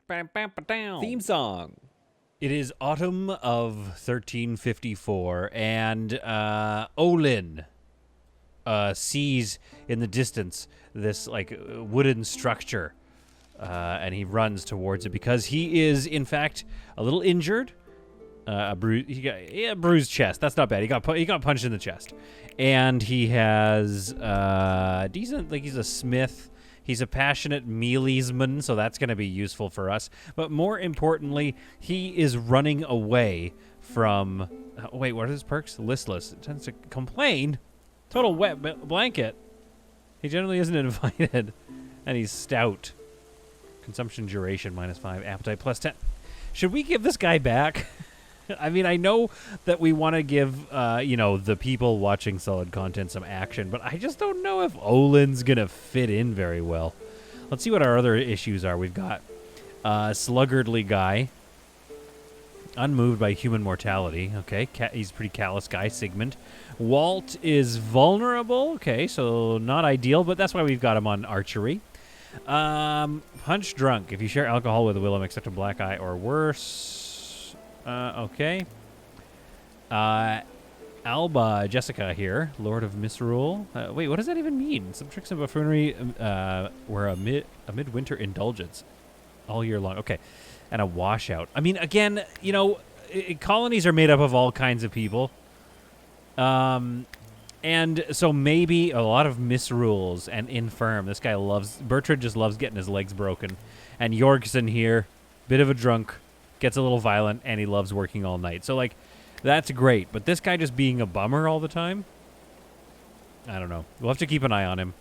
Theme song. It is autumn of 1354, and Olin sees in the distance this like wooden structure, and he runs towards it because he is, in fact, a little injured. He got a bruised chest. That's not bad. He got punched in the chest, and he has decent. Like, he's a smith. He's a passionate mealesman, so that's going to be useful for us. But more importantly, he is running away from... wait, what are his perks? Listless. It tends to complain. Total wet blanket. He generally isn't invited. And he's stout. Consumption duration -5. Appetite +10. Should we give this guy back? I mean, I know that we want to give, the people watching solid content some action, but I just don't know if Olin's going to fit in very well. Let's see what our other issues are. We've got sluggardly guy, unmoved by human mortality. Okay, he's a pretty callous guy, Sigmund. Walt is vulnerable. Okay, so not ideal, but that's why we've got him on archery. Punch drunk. If you share alcohol with a Willem, except a black eye or worse... okay. Alba Jessica here, Lord of Misrule. Wait, what does that even mean? Some tricks and buffoonery were a midwinter indulgence all year long. Okay. And a washout. I mean, again, colonies are made up of all kinds of people. And so maybe a lot of misrules and infirm. This guy Bertrand just loves getting his legs broken. And Jorgsen here, bit of a drunk. Gets a little violent, and he loves working all night. So, like, that's great. But this guy just being a bummer all the time? I don't know. We'll have to keep an eye on him.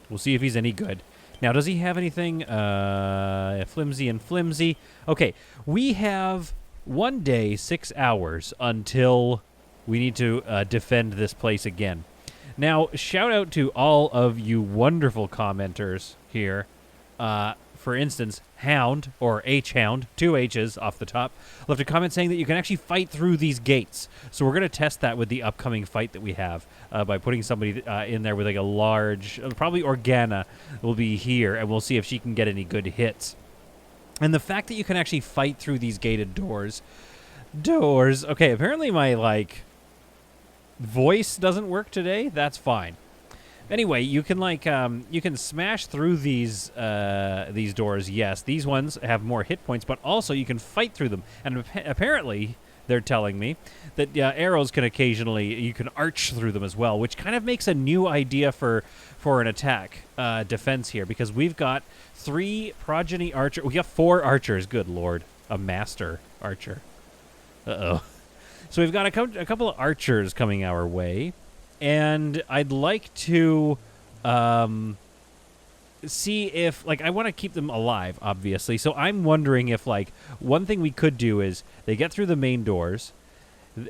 We'll see if he's any good. Now, does he have anything? Flimsy and flimsy. Okay, we have 1 day, 6 hours until we need to defend this place again. Now, shout out to all of you wonderful commenters here. For instance, Hound, or H-Hound, 2 H's off the top, left a comment saying that you can actually fight through these gates. So we're going to test that with the upcoming fight that we have by putting somebody in there with like a large, probably Organa will be here, and we'll see if she can get any good hits. And the fact that you can actually fight through these gated doors, okay, apparently my, voice doesn't work today. That's fine. Anyway, you can you can smash through these doors. Yes, these ones have more hit points, but also you can fight through them. And apparently, they're telling me that arrows can you can arch through them as well, which kind of makes a new idea for an attack defense here, because we've got 3 progeny archers. We have 4 archers. Good lord, a master archer. Uh-oh. So we've got a couple of archers coming our way. And I'd like to see if, I want to keep them alive, obviously. So I'm wondering if, one thing we could do is they get through the main doors,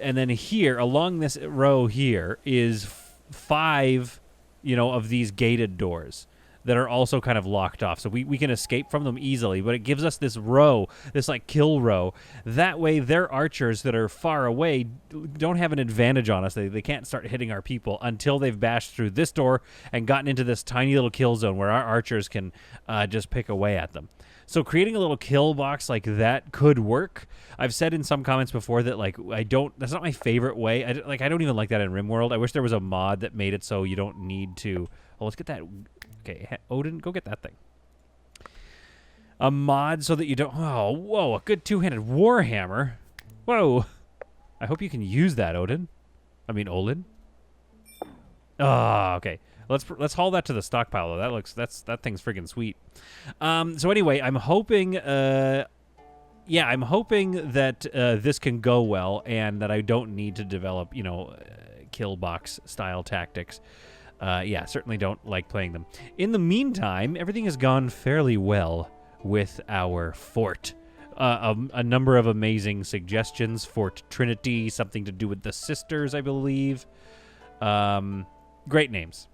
and then here, along this row here, is 5, of these gated doors that are also kind of locked off. So we can escape from them easily, but it gives us this row, this kill row. That way their archers that are far away don't have an advantage on us. They can't start hitting our people until they've bashed through this door and gotten into this tiny little kill zone where our archers can just pick away at them. So creating a little kill box like that could work. I've said in some comments before that that's not my favorite way. I don't even like that in Rimworld. I wish there was a mod that made it so you don't need to. Oh, let's get that. Okay, Odin, go get that thing. A mod so that you don't... Oh, whoa, a good 2-handed warhammer. Whoa. I hope you can use that, Olin. Ah, okay. Let's haul that to the stockpile, though. That thing's friggin' sweet. So anyway, I'm hoping... I'm hoping that this can go well and that I don't need to develop, kill box style tactics. Certainly don't like playing them. In the meantime, everything has gone fairly well with our fort. A number of amazing suggestions. Fort Trinity, something to do with the sisters, I believe. Great names.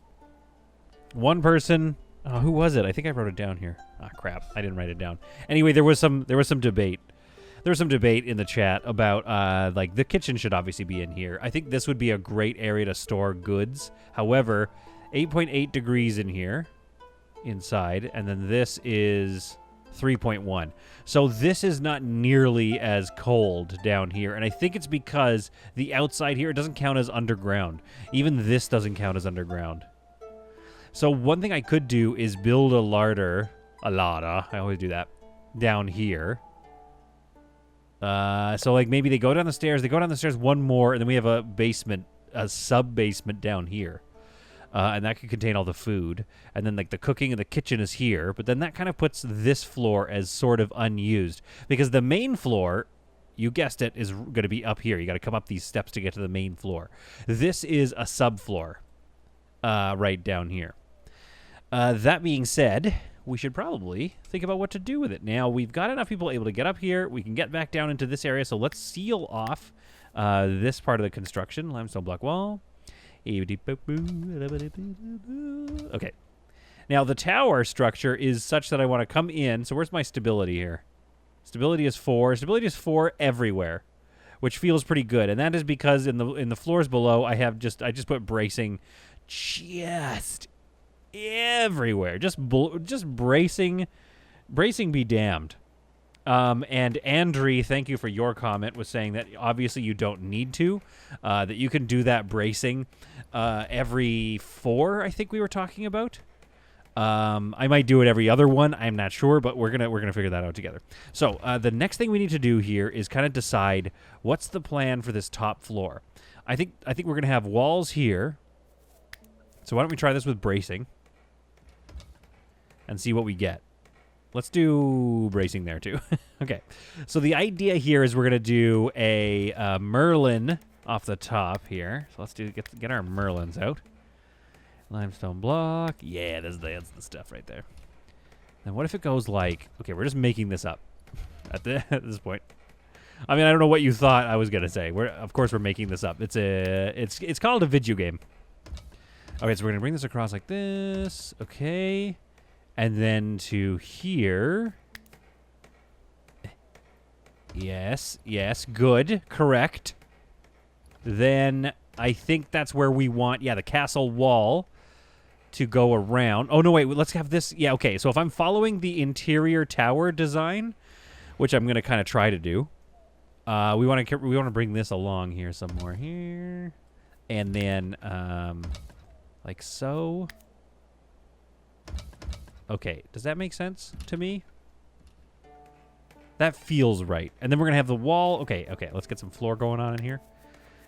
One person... Oh, who was it? I think I wrote it down here. Ah, crap. I didn't write it down. Anyway, there was some debate. There was some debate in the chat about, the kitchen should obviously be in here. I think this would be a great area to store goods. However, 8.8 degrees in here, inside, and then this is 3.1. So this is not nearly as cold down here, and I think it's because the outside here, it doesn't count as underground. Even this doesn't count as underground. So one thing I could do is build a larder, I always do that, down here. So like maybe they go down the stairs one more, and then we have a basement, a sub-basement down here. And that could contain all the food. And then, like, the cooking and the kitchen is here. But then that kind of puts this floor as sort of unused. Because the main floor, you guessed it, is going to be up here. You got to come up these steps to get to the main floor. This is a subfloor right down here. That being said, we should probably think about what to do with it. Now, we've got enough people able to get up here. We can get back down into this area. So let's seal off this part of the construction. Limestone block wall. Okay. Now, the tower structure is such that I want to come in. So where's my stability here? Stability is 4. Stability is 4 everywhere, which feels pretty good. And that is because in the floors below, I just put bracing just everywhere. Just bracing be damned. And Andre, thank you for your comment, was saying that obviously you don't need to, that you can do that bracing every 4, I think we were talking about. I might do it every other one, I'm not sure, but we're gonna figure that out together. So the next thing we need to do here is kind of decide what's the plan for this top floor. I think we're gonna have walls here. So why don't we try this with bracing and see what we get. Let's do bracing there, too. Okay. So the idea here is we're going to do a Merlin off the top here. So let's get our Merlins out. Limestone block. Yeah, that's the stuff right there. And what if it goes like... Okay, we're just making this up at this point. I mean, I don't know what you thought I was going to say. Of course, we're making this up. It's called a video game. Okay, so we're going to bring this across like this. Okay. And then to here. Yes, good, correct. Then I think that's where we want, the castle wall to go around. Oh, no, wait, let's have this. Yeah, okay, so if I'm following the interior tower design, which I'm going to kind of try to do, we want to bring this along here somewhere here. And then, like so. Okay, does that make sense to me? That feels right. And then we're going to have the wall. Okay, let's get some floor going on in here.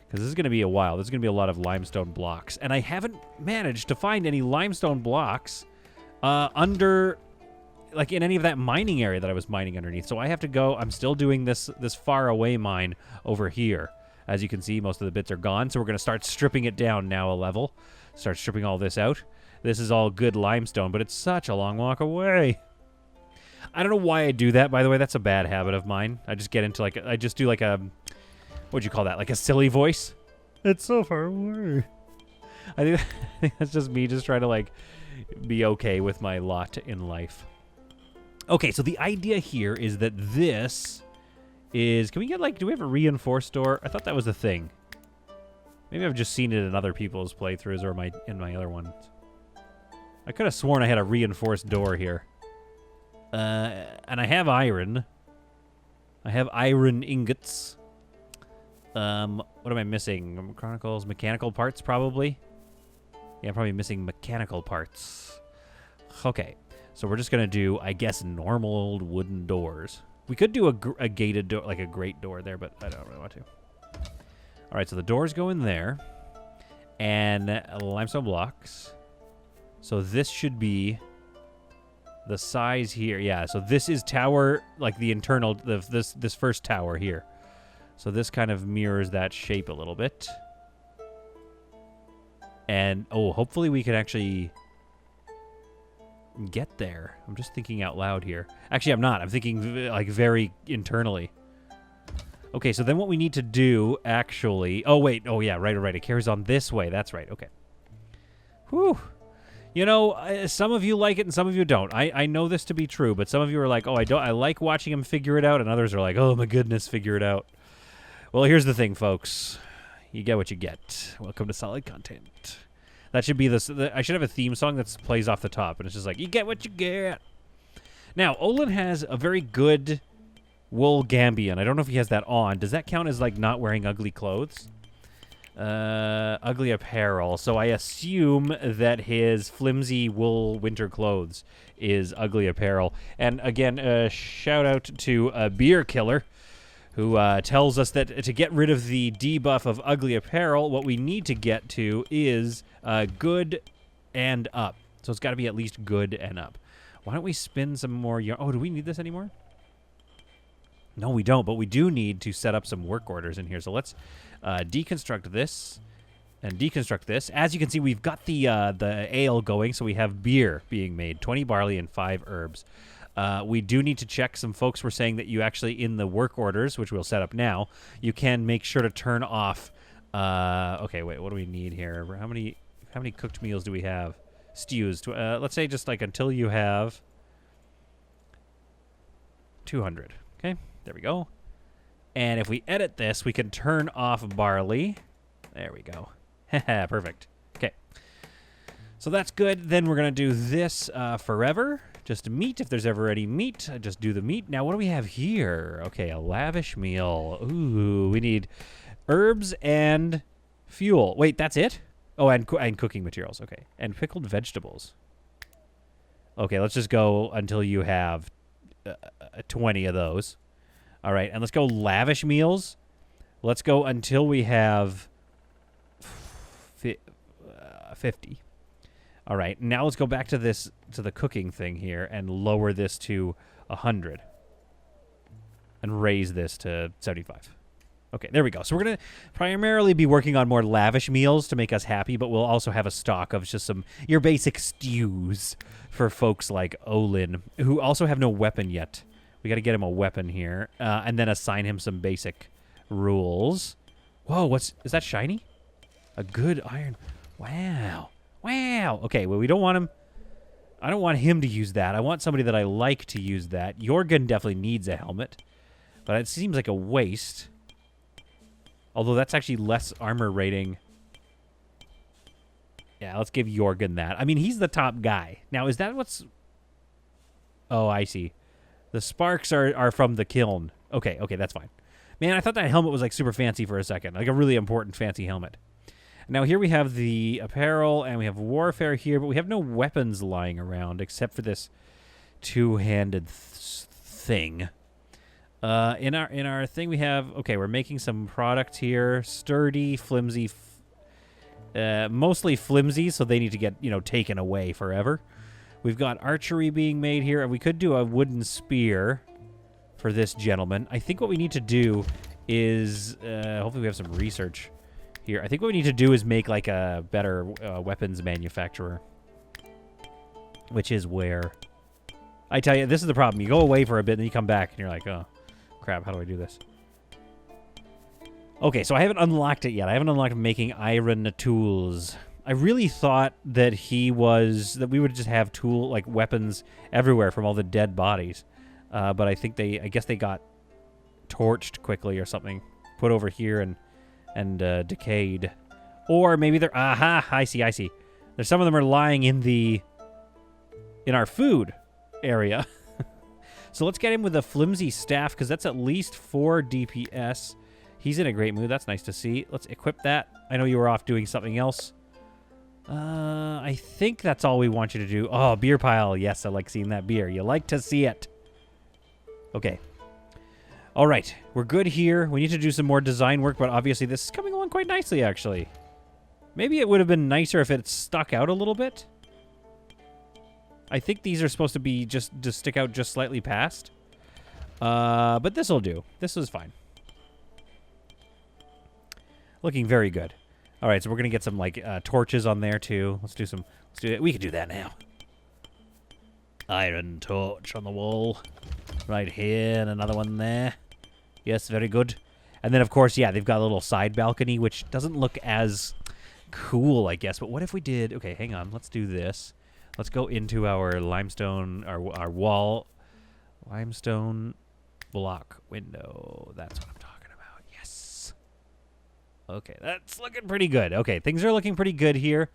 Because this is going to be a while. There's going to be a lot of limestone blocks. And I haven't managed to find any limestone blocks under, like, in any of that mining area that I was mining underneath. So I have to go. I'm still doing this far away mine over here. As you can see, most of the bits are gone. So we're going to start stripping it down now a level. Start stripping all this out. This is all good limestone, but it's such a long walk away. I don't know why I do that, by the way. That's a bad habit of mine. I just get into, like, I just do, like, a... What'd you call that? Like a silly voice? It's so far away. I think that's just me just trying to, like, be okay with my lot in life. Okay, so the idea here is that this is... Can we get, like... Do we have a reinforced door? I thought that was a thing. Maybe I've just seen it in other people's playthroughs or in my other ones. I could have sworn I had a reinforced door here. And I have iron. I have iron ingots. What am I missing? Chronicles, mechanical parts, probably? Yeah, I'm probably missing mechanical parts. Okay, so we're just going to do, I guess, normal old wooden doors. We could do a gated door, like a grate door there, but I don't really want to. All right, so the doors go in there. And limestone blocks. So this should be the size here. Yeah, so this is tower, like the internal, this first tower here. So this kind of mirrors that shape a little bit. And, oh, hopefully we can actually get there. I'm just thinking out loud here. Actually, I'm not. I'm thinking, like, very internally. Okay, so then what we need to do, actually... Oh, wait. Oh, yeah, right. It carries on this way. That's right. Okay. Whew. You know, some of you like it and some of you don't. I know this to be true, but some of you are like, oh, I like watching him figure it out, and others are like, oh, my goodness, figure it out. Well, here's the thing, folks. You get what you get. Welcome to Solid Content. That should be I should have a theme song that plays off the top, and it's just like, you get what you get. Now, Olin has a very good wool gambian. I don't know if he has that on. Does that count as, like, not wearing ugly clothes? Ugly apparel. So I assume that his flimsy wool winter clothes is ugly apparel. And again, shout out to Beer Killer, who tells us that to get rid of the debuff of ugly apparel, what we need to get to is good and up. So it's got to be at least good and up. Why don't we spin some more yarn? Oh, do we need this anymore? No, we don't, but we do need to set up some work orders in here. So let's deconstruct this and deconstruct this. As you can see, we've got the ale going, so we have beer being made, 20 barley and 5 herbs. We do need to check. Some folks were saying that you actually, in the work orders, which we'll set up now, you can make sure to turn off. Okay, wait, what do we need here? How many cooked meals do we have? Stews. Let's say just like until you have 200. Okay, there we go. And if we edit this, we can turn off barley. There we go. Perfect. Okay. So that's good. Then we're going to do this forever. Just meat. If there's ever any meat, just do the meat. Now, what do we have here? Okay, a lavish meal. Ooh, we need herbs and fuel. Wait, that's it? Oh, and cooking materials. Okay. And pickled vegetables. Okay, let's just go until you have 20 of those. All right, and let's go lavish meals. Let's go until we have 50. All right, now let's go back to the cooking thing here and lower this to 100. And raise this to 75. Okay, there we go. So we're going to primarily be working on more lavish meals to make us happy, but we'll also have a stock of just your basic stews for folks like Olin, who also have no weapon yet. We got to get him a weapon here, and then assign him some basic rules. Whoa, is that shiny? A good iron. Wow. Wow. Okay, well, we don't want him. I don't want him to use that. I want somebody that I like to use that. Jorgen definitely needs a helmet, but it seems like a waste. Although that's actually less armor rating. Yeah, let's give Jorgen that. I mean, he's the top guy. Now, is that what's... Oh, I see. The sparks are from the kiln. Okay, that's fine. Man, I thought that helmet was like super fancy for a second. Like a really important fancy helmet. Now here we have the apparel and we have warfare here, but we have no weapons lying around except for this two-handed thing. In our thing we have, okay, we're making some products here. Sturdy, flimsy, mostly flimsy, so they need to get, taken away forever. We've got archery being made here, and we could do a wooden spear for this gentleman. I think what we need to do is, hopefully we have some research here. I think what we need to do is make like a better weapons manufacturer, which is where, I tell you, this is the problem. You go away for a bit, and then you come back, and you're like, oh, crap, how do I do this? Okay, so I haven't unlocked it yet. I haven't unlocked making iron tools. I really thought that we would just have weapons everywhere from all the dead bodies. But I guess they got torched quickly or something, put over here and decayed. Or maybe they're, I see. There's some of them are lying in our food area. So let's get him with a flimsy staff, because that's at least 4 DPS. He's in a great mood. That's nice to see. Let's equip that. I know you were off doing something else. I think that's all we want you to do. Oh, beer pile. Yes, I like seeing that beer. You like to see it. Okay. All right. We're good here. We need to do some more design work, but obviously this is coming along quite nicely, actually. Maybe it would have been nicer if it stuck out a little bit. I think these are supposed to be just to stick out just slightly past. But this will do. This is fine. Looking very good. All right, so we're going to get some, torches on there, too. Let's do it. We can do that now. Iron torch on the wall. Right here, and another one there. Yes, very good. And then, of course, yeah, they've got a little side balcony, which doesn't look as cool, I guess. But what if we did... Okay, hang on. Let's do this. Let's go into our limestone, our wall. Limestone block window. That's what I'm talking about. Yes. Okay, that's looking pretty good. Okay, things are looking pretty good here.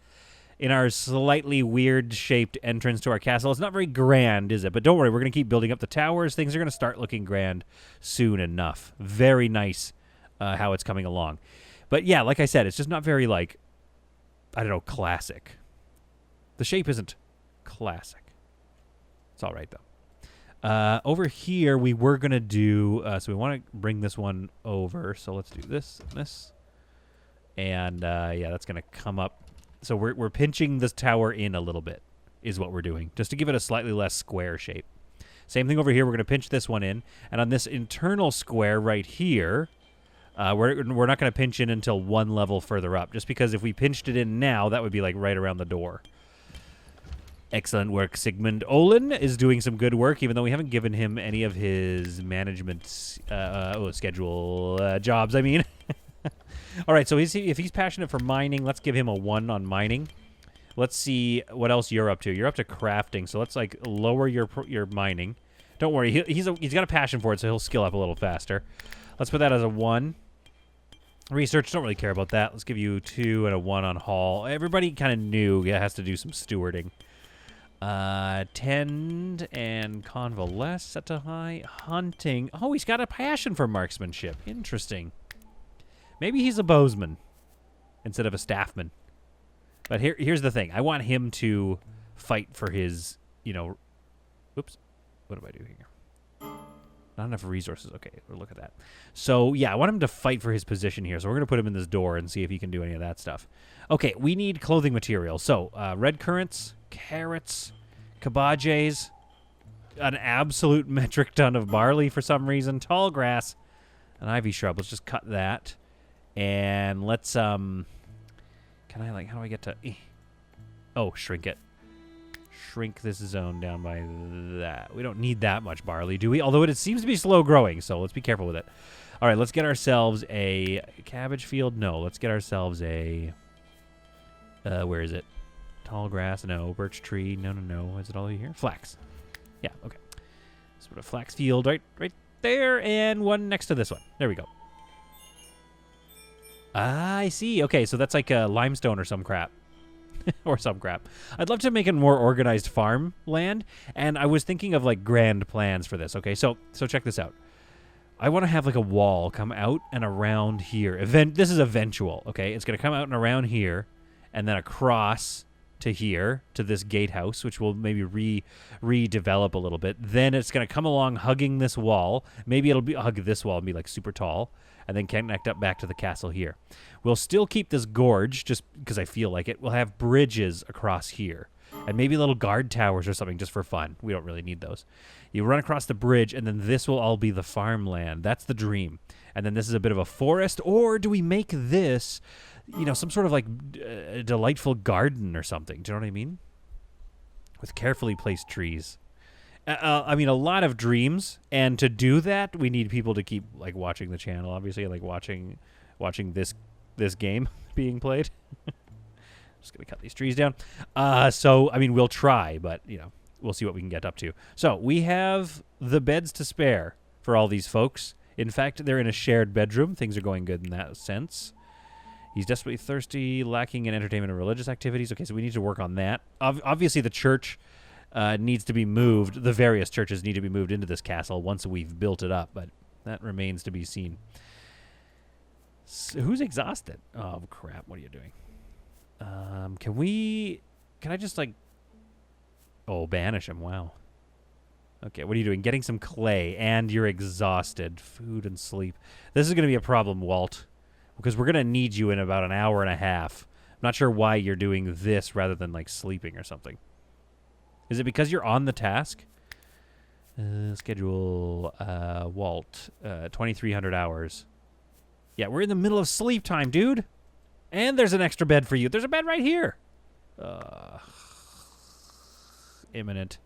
in our slightly weird-shaped entrance to our castle. It's not very grand, is it? But don't worry, we're going to keep building up the towers. Things are going to start looking grand soon enough. Very nice how it's coming along. But yeah, like I said, it's just not very, like, I don't know, classic. The shape isn't classic. It's all right, though. Over here, we were going to do... so we want to bring this one over. So let's do this and this. And, yeah, that's going to come up. So we're pinching this tower in a little bit is what we're doing, just to give it a slightly less square shape. Same thing over here. We're going to pinch this one in. And on this internal square right here, we're not going to pinch in until one level further up, just because if we pinched it in now, that would be like right around the door. Excellent work. Sigmund Olin is doing some good work, even though we haven't given him any of his management schedule jobs, I mean. All right, so if he's passionate for mining, let's give him a 1 on mining. Let's see what else you're up to. You're up to crafting, so let's like lower your mining. Don't worry, he's got a passion for it, so he'll skill up a little faster. Let's put that as a 1. Research, don't really care about that. Let's give you 2 and a 1 on haul. Everybody kind of knew it has to do some stewarding. Tend and convalesce set to high. Hunting. Oh, he's got a passion for marksmanship. Interesting. Maybe he's a bowsman instead of a staffman. But here's the thing. I want him to fight for his, you know... Oops. What do I do here? Not enough resources. Okay, we'll look at that. So, yeah, I want him to fight for his position here. So we're going to put him in this door and see if he can do any of that stuff. Okay, we need clothing material. So, red currants, carrots, cabbages, an absolute metric ton of barley for some reason, tall grass, an ivy shrub. Let's just cut that. And let's, can I, like, how do I get to, oh, shrink it. Shrink this zone down by that. We don't need that much barley, do we? Although it seems to be slow growing, so let's be careful with it. All right, let's get ourselves a cabbage field. No, let's get ourselves a, where is it? Tall grass, no. Birch tree, no. Is it all here? Flax. Yeah, okay. Let's put a flax field right there, and one next to this one. There we go. Ah, I see. Okay, so that's like a limestone or some crap. Or some crap. I'd love to make it more organized farm land, and I was thinking of like grand plans for this. Okay, so check this out. I want to have like a wall come out and around here. This is eventual, okay? It's going to come out and around here, and then across to here, to this gatehouse, which will maybe redevelop a little bit. Then it's going to come along hugging this wall. Maybe it'll hug this wall and be like super tall, and then connect up back to the castle here. We'll still keep this gorge, just because I feel like it. We'll have bridges across here, and maybe little guard towers or something just for fun. We don't really need those. You run across the bridge, and then this will all be the farmland. That's the dream. And then this is a bit of a forest, or do we make this, you know, some sort of like delightful garden or something? Do you know what I mean? With carefully placed trees. I mean, a lot of dreams, and to do that, we need people to keep like watching the channel. Obviously, like watching this game being played. Just gonna cut these trees down. So I mean, we'll try, but you know, we'll see what we can get up to. So we have the beds to spare for all these folks. In fact, they're in a shared bedroom. Things are going good in that sense. He's desperately thirsty, lacking in entertainment and religious activities. Okay, so we need to work on that. Obviously, the church needs to be moved. The various churches need to be moved into this castle once we've built it up, but that remains to be seen. So who's exhausted? Oh, crap. What are you doing? Can I just, like... Oh, banish him. Wow. Okay, what are you doing? Getting some clay, and you're exhausted. Food and sleep. This is going to be a problem, Walt, because we're going to need you in about an hour and a half. I'm not sure why you're doing this rather than, like, sleeping or something. Is it because you're on the task? Schedule, Walt, 2,300 hours. Yeah, we're in the middle of sleep time, dude. And there's an extra bed for you. There's a bed right here. Imminent.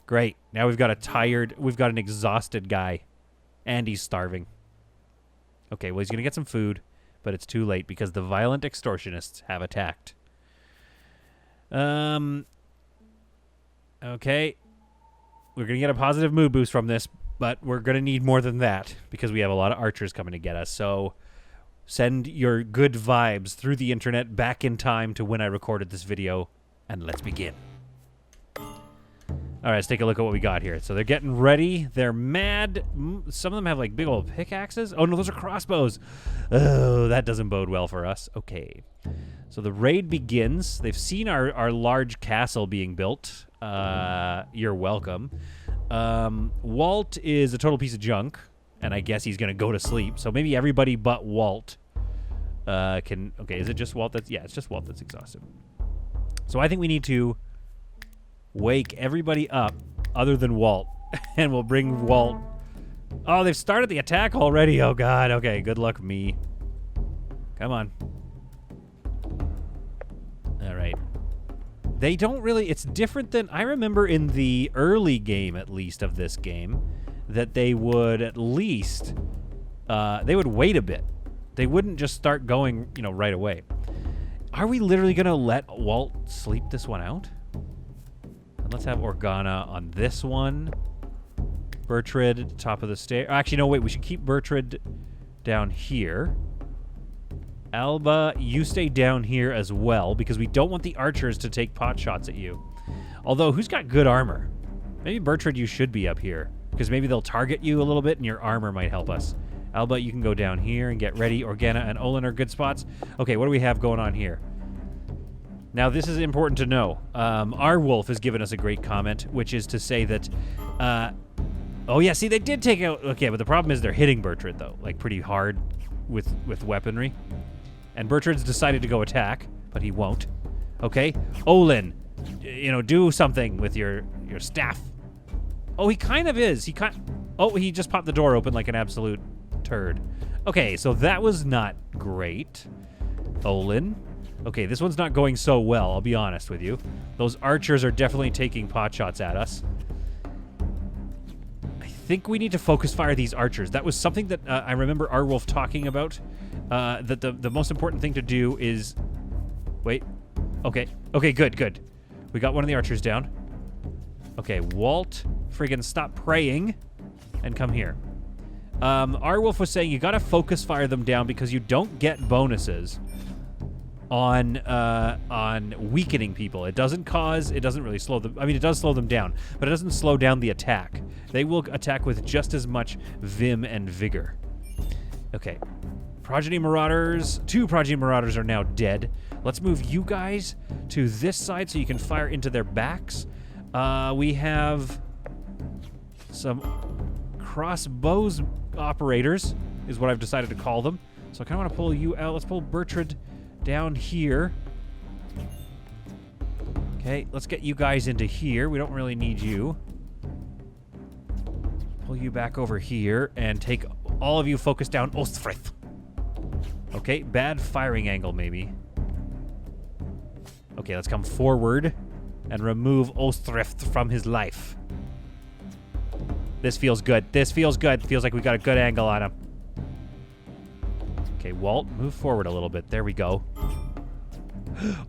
Great. Now we've got an exhausted guy. And he's starving. Okay, well, he's going to get some food, but it's too late because the violent extortionists have attacked. Okay. We're going to get a positive mood boost from this, but we're going to need more than that because we have a lot of archers coming to get us. So Send your good vibes through the internet back in time to when I recorded this video, and let's begin. All right, let's take a look at what we got here. So they're getting ready. They're mad. Some of them have like big old pickaxes. Oh, no, those are crossbows. Oh, that doesn't bode well for us. Okay. So the raid begins. They've seen our large castle being built. You're welcome. Walt is a total piece of junk, and I guess he's going to go to sleep. So maybe everybody but Walt can... Okay, is it just Walt that's... Yeah, it's just Walt that's exhausted. So I think we need to wake everybody up other than Walt, and we'll bring Walt... Oh, they've started the attack already. Oh, God. Okay, good luck, me. Come on. All right. They don't really... It's different than... I remember in the early game, at least, of this game, that they would at least... they would wait a bit. They wouldn't just start going, you know, right away. Are we literally going to let Walt sleep this one out? And let's have Organa on this one. Bertrand, top of the stair. Actually, no, wait. We should keep Bertrand down here. Alba, you stay down here as well, because we don't want the archers to take pot shots at you. Although, who's got good armor? Maybe Bertrand, you should be up here, because maybe they'll target you a little bit, and your armor might help us. Alba, you can go down here and get ready. Organa and Olin are good spots. Okay, what do we have going on here? Now, this is important to know. Our Wolf has given us a great comment, which is to say that... oh, yeah, see, they did take out... Okay, but the problem is they're hitting Bertrand, though, like, pretty hard with weaponry. And Bertrand's decided to go attack, but he won't. Okay? Olin, you know, do something with your staff. Oh, he kind of is. Oh, he just popped the door open like an absolute turd. Okay, so that was not great. Olin. Okay, this one's not going so well, I'll be honest with you. Those archers are definitely taking pot shots at us. I think we need to focus fire these archers. That was something that I remember our Wolf talking about. That the most important thing to do is... Wait. Okay. Okay, good. We got one of the archers down. Okay, Walt, friggin' stop praying and come here. Our Wolf was saying you gotta focus fire them down because you don't get bonuses on weakening people. It doesn't really slow them. I mean, it does slow them down, but it doesn't slow down the attack. They will attack with just as much vim and vigor. Okay. Progeny Marauders. 2 Progeny Marauders are now dead. Let's move you guys to this side so you can fire into their backs. We have some crossbows operators, is what I've decided to call them. So I kind of want to pull you out. Let's pull Bertrand down here. Okay, let's get you guys into here. We don't really need you. Pull you back over here and take all of you focus down Ostfrith. Okay, bad firing angle maybe. Okay, let's come forward and remove Ostfrith from his life. This feels good. This feels good. Feels like we got a good angle on him. Okay, Walt, move forward a little bit. There we go.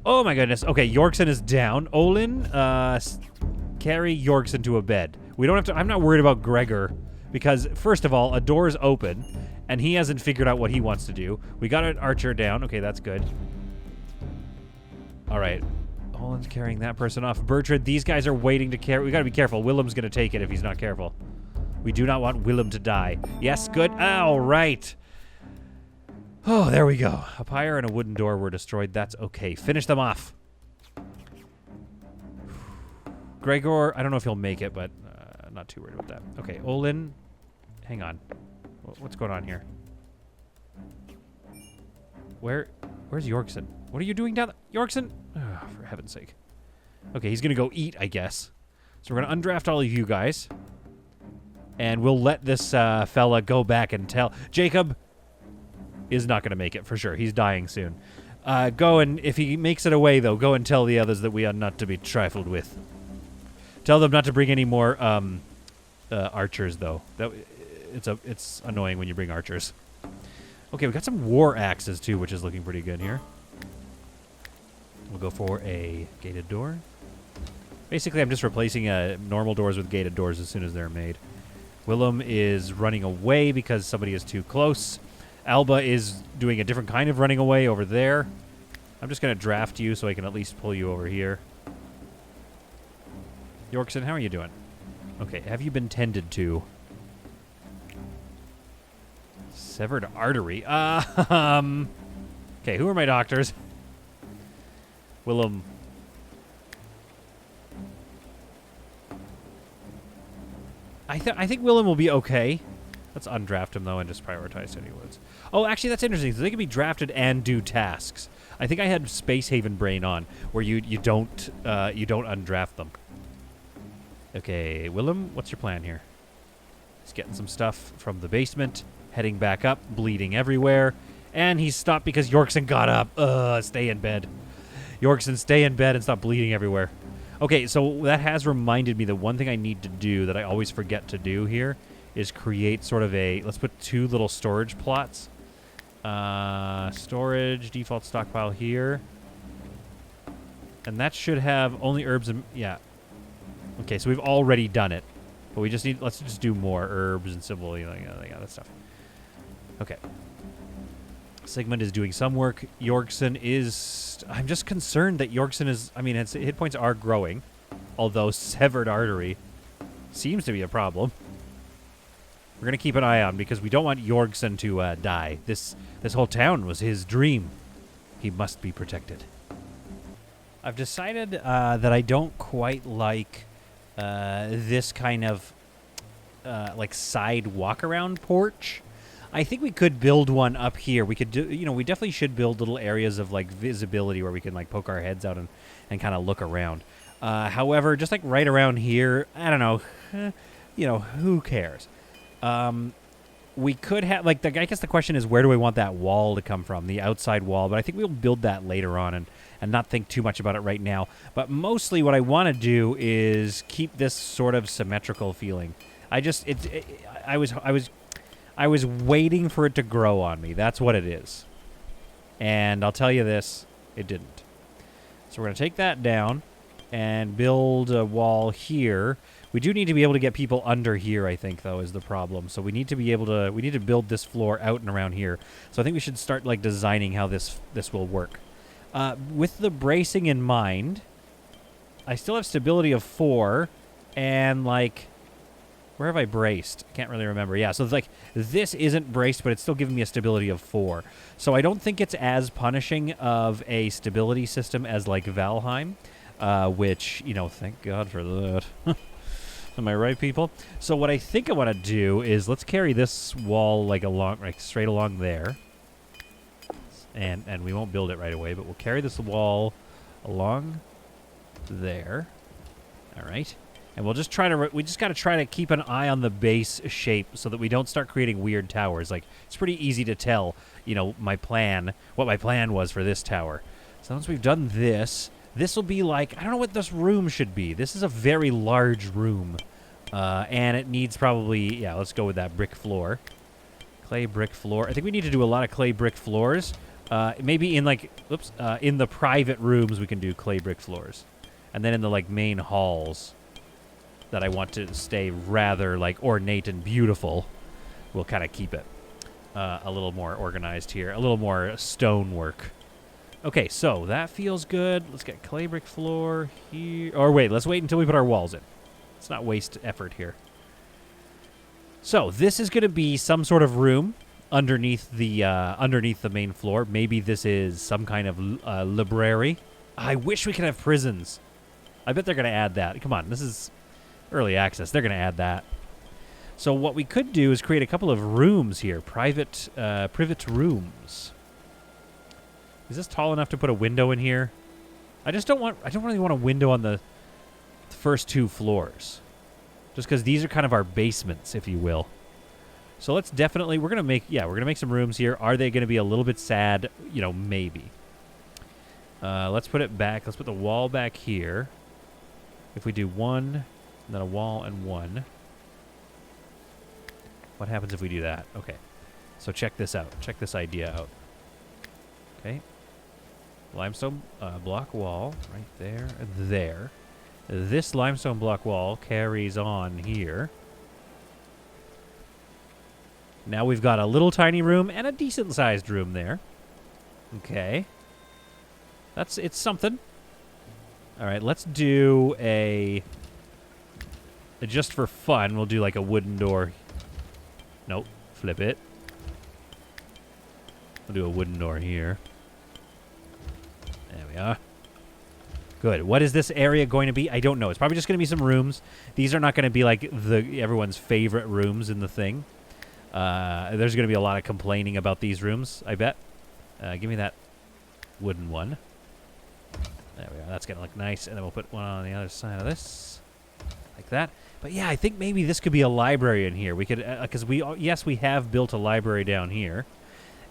Oh my goodness. Okay, Yorkson is down. Olin, carry Yorkson to a bed. We don't have to... I'm not worried about Gregor because, first of all, a door is open and he hasn't figured out what he wants to do. We got an archer down. Okay, that's good. All right. Olin's carrying that person off. Bertrand, these guys are waiting to carry... We got to be careful. Willem's going to take it if he's not careful. We do not want Willem to die. Yes, good. All right. Oh, there we go. A pyre and a wooden door were destroyed. That's okay. Finish them off. Gregor, I don't know if he'll make it, but I'm not too worried about that. Okay, Olin, hang on. What's going on here? Where's Yorkson? What are you doing down there? Yorkson? Oh, for heaven's sake. Okay, he's going to go eat, I guess. So we're going to undraft all of you guys. And we'll let this fella go back and tell. Jacob is not going to make it for sure. He's dying soon. Go and, if he makes it away, though, go and tell the others that we are not to be trifled with. Tell them not to bring any more archers, though. It's annoying when you bring archers. Okay, we got some war axes, too, which is looking pretty good here. We'll go for a gated door. Basically, I'm just replacing normal doors with gated doors as soon as they're made. Willem is running away because somebody is too close. Alba is doing a different kind of running away over there. I'm just going to draft you so I can at least pull you over here. Yorkson, how are you doing? Okay, have you been tended to? Severed artery. Okay, who are my doctors? Willem. I think Willem will be okay. Let's undraft him, though, and just prioritize anyways. Oh, actually, that's interesting. So they can be drafted and do tasks. I think I had Space Haven Brain on, where you don't undraft them. Okay, Willem, what's your plan here? He's getting some stuff from the basement, heading back up, bleeding everywhere, and he's stopped because Yorkson got up. Stay in bed. Yorkson, stay in bed and stop bleeding everywhere. Okay, so that has reminded me that one thing I need to do that I always forget to do here is create sort of a... Let's put 2 little storage plots. Storage, default stockpile here. And that should have only herbs and... Yeah. Okay, so we've already done it. But we just need... Let's just do more herbs and civil, that stuff. Okay. Sigmund is doing some work. Yorkson is... I'm just concerned that Yorkson is... I mean, its hit points are growing. Although severed artery seems to be a problem. We're going to keep an eye on because we don't want Yorkson to die. This whole town was his dream. He must be protected. I've decided that I don't quite like this kind of like side walk-around porch. I think we could build one up here. We could do, we definitely should build little areas of like visibility where we can like poke our heads out and kind of look around. However, just like right around here, I don't know, who cares? We could have, I guess the question is, where do we want that wall to come from? The outside wall, but I think we'll build that later on and not think too much about it right now. But mostly what I want to do is keep this sort of symmetrical feeling. I was waiting for it to grow on me. That's what it is. And I'll tell you this, it didn't. So we're going to take that down and build a wall here. We do need to be able to get people under here, I think, though, is the problem. So we need to be able to... We need to build this floor out and around here. So I think we should start, designing how this will work. With the bracing in mind, I still have stability of 4, and, where have I braced? I can't really remember. Yeah, so, this isn't braced, but it's still giving me a stability of 4. So I don't think it's as punishing of a stability system as, Valheim, which, thank God for that. Am I right, people? So what I think I want to do is let's carry this wall straight along there. And we won't build it right away, but we'll carry this wall along there. All right. And we'll just we just got to try to keep an eye on the base shape so that we don't start creating weird towers. It's pretty easy to tell, what my plan was for this tower. So once we've done this, this will be I don't know what this room should be. This is a very large room. And it needs probably, let's go with that brick floor. Clay brick floor. I think we need to do a lot of clay brick floors. Maybe in in the private rooms we can do clay brick floors. And then in the main halls that I want to stay rather ornate and beautiful, we'll kind of keep it a little more organized here. A little more stonework. Okay, so that feels good. Let's get clay brick floor here. Or wait, let's wait until we put our walls in. Let's not waste effort here. So this is going to be some sort of room underneath the main floor. Maybe this is some kind of library. I wish we could have prisons. I bet they're going to add that. Come on, this is early access. They're going to add that. So what we could do is create a couple of rooms here, private rooms. Is this tall enough to put a window in here? I don't really want a window on the first 2 floors. Just because these are kind of our basements, if you will. So let's definitely, we're going to make some rooms here. Are they going to be a little bit sad? Maybe. Let's put it back. Let's put the wall back here. If we do 1, and then a wall and 1. What happens if we do that? Okay. So check this out. Check this idea out. Okay. Limestone block wall right there and there. This limestone block wall carries on here. Now we've got a little tiny room and a decent-sized room there. Okay. It's something. All right, let's do just for fun, we'll do like a wooden door. Nope, flip it. We'll do a wooden door here. There we are. Good. What is this area going to be? I don't know. It's probably just going to be some rooms. These are not going to be like everyone's favorite rooms in the thing. There's going to be a lot of complaining about these rooms, I bet. Give me that wooden one. There we are. That's going to look nice. And then we'll put one on the other side of this. Like that. But yeah, I think maybe this could be a library in here. We could, because we have built a library down here.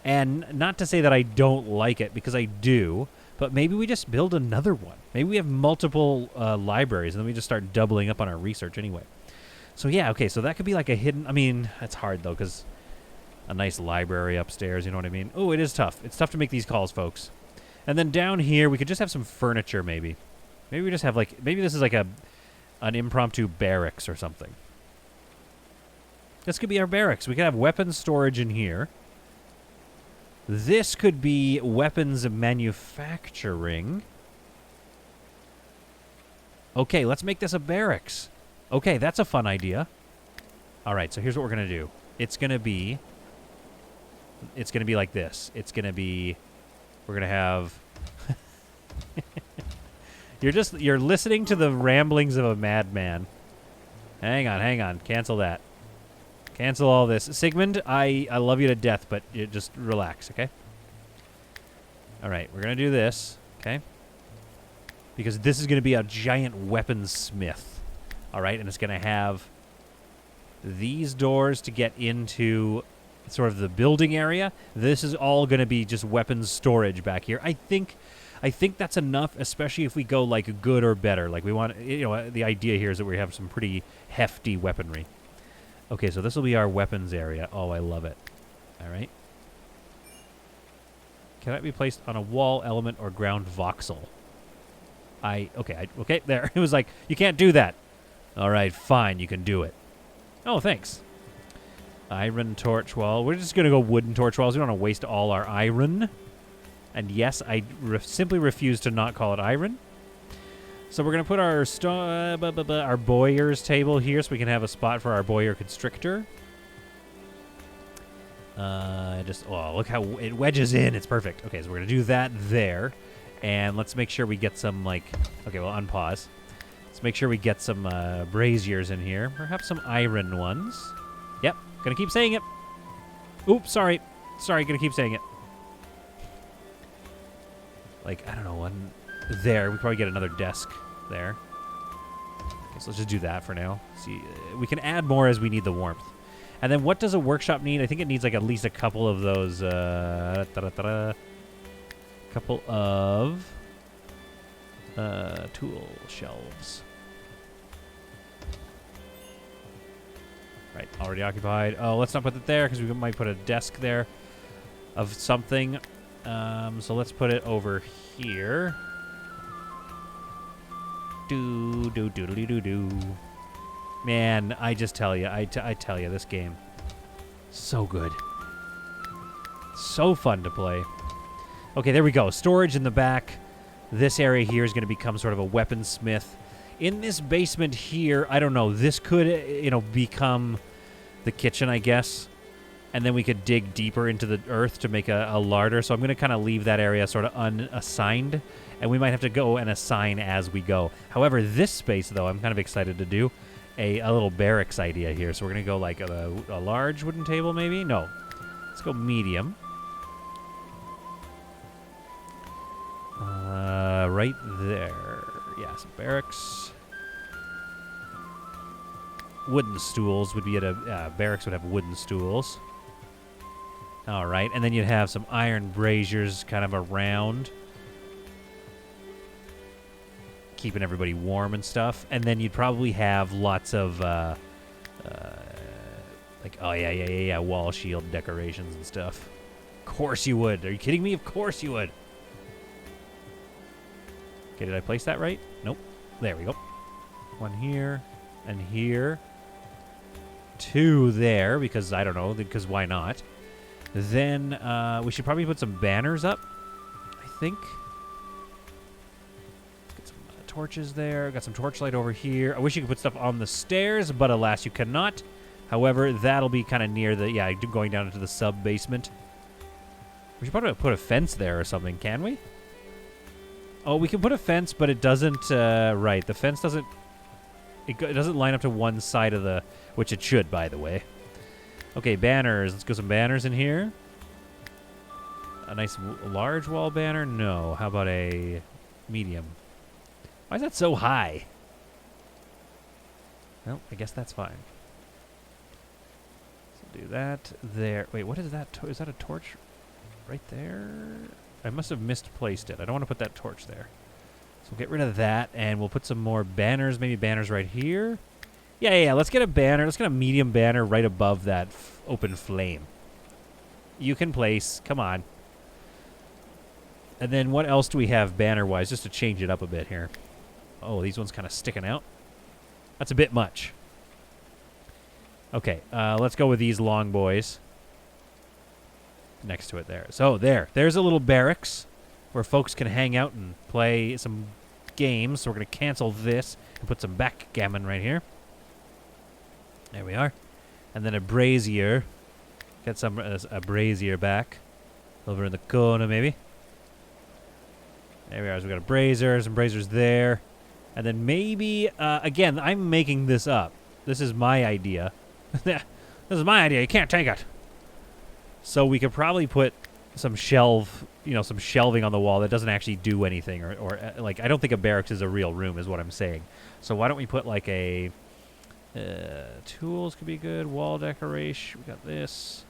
And not to say that I don't like it, because I do. But maybe we just build another one. Maybe we have multiple libraries, and then we just start doubling up on our research anyway. So yeah, okay, so that could be like a hidden... I mean, it's hard, though, because a nice library upstairs, you know what I mean? Oh, it is tough. It's tough to make these calls, folks. And then down here, we could just have some furniture, maybe. Maybe we just have, like... Maybe this is like an impromptu barracks or something. This could be our barracks. We could have weapons storage in here. This could be weapons manufacturing. Okay, let's make this a barracks. Okay, that's a fun idea. All right, so here's what we're going to do. It's going to be like this. It's going to be... We're going to have... You're listening to the ramblings of a madman. Hang on. Cancel that. Cancel all this. Sigmund, I love you to death, but you just relax, okay? All right, we're going to do this, okay? Because this is going to be a giant weaponsmith. All right, and it's going to have these doors to get into sort of the building area. This is all going to be just weapons storage back here. I think that's enough, especially if we go like good or better. Like we want, the idea here is that we have some pretty hefty weaponry. Okay, so this will be our weapons area. Oh, I love it. All right. Can that be placed on a wall, element, or ground voxel? Okay, there. It was like, you can't do that. All right, fine, you can do it. Oh, thanks. Iron torch wall. We're just going to go wooden torch walls. We don't want to waste all our iron. And yes, I simply refuse to not call it iron. So we're going to put our bowyer's table here so we can have a spot for our boyer constrictor. Look how it wedges in. It's perfect. Okay, so we're going to do that there. And let's make sure we get some, okay, we'll unpause. Let's make sure we get some braziers in here. Perhaps some iron ones. Yep, gonna keep saying it. Oops, sorry. Gonna keep saying it. I don't know, one there. We probably get another desk there. Okay, so let's just do that for now. See, we can add more as we need the warmth. And then what does a workshop need? I think it needs at least a couple of those, couple of tool shelves. Right, already occupied. Oh, let's not put it there because we might put a desk there of something. So let's put it over here. Do. Man, I just tell you, I tell you, this game, so good. So fun to play. Okay, there we go. Storage in the back. This area here is going to become sort of a weaponsmith. In this basement here, I don't know. This could, become the kitchen, I guess. And then we could dig deeper into the earth to make a larder. So I'm going to kind of leave that area sort of unassigned. And we might have to go and assign as we go. However, this space, though, I'm kind of excited to do a little barracks idea here. So we're going to go like a large wooden table, maybe? No. Let's go medium. Right there. Yeah, some barracks. Wooden stools would be at a... barracks would have wooden stools. All right, and then you'd have some iron braziers kind of around. Keeping everybody warm and stuff. And then you'd probably have lots of, wall shield decorations and stuff. Of course you would. Are you kidding me? Of course you would. Okay, did I place that right? Nope. There we go. One here and here. 2 there because, I don't know, because why not? Then we should probably put some banners up, I think. Get some torches there. Got some torchlight over here. I wish you could put stuff on the stairs, but alas, you cannot. However, that'll be kind of near the, yeah, going down into the sub-basement. We should probably put a fence there or something, can we? Oh, we can put a fence, but it doesn't, right, the fence doesn't, it doesn't line up to one side of the, which it should, by the way. Okay, banners. Let's go some banners in here. A nice large wall banner? No. How about a medium? Why is that so high? Well, I guess that's fine. So do that there. Wait, what is that? Is that a torch right there? I must have misplaced it. I don't want to put that torch there. So we'll get rid of that, and we'll put some more banners. Maybe banners right here. Yeah. Let's get a banner. Let's get a medium banner right above that open flame. You can place. Come on. And then what else do we have banner-wise, just to change it up a bit here? Oh, these ones kind of sticking out. That's a bit much. Okay, let's go with these long boys. Next to it there. So there's a little barracks where folks can hang out and play some games. So we're going to cancel this and put some backgammon right here. There we are. And then a brazier. Get some a brazier back. Over in the corner, maybe. There we are. So we got a brazier, some braziers there. And then maybe, again, I'm making this up. This is my idea. This is my idea. You can't take it. So we could probably put some some shelving on the wall that doesn't actually do anything, or like, I don't think a barracks is a real room, is what I'm saying. So why don't we put like a tools could be good, wall decoration. We got this.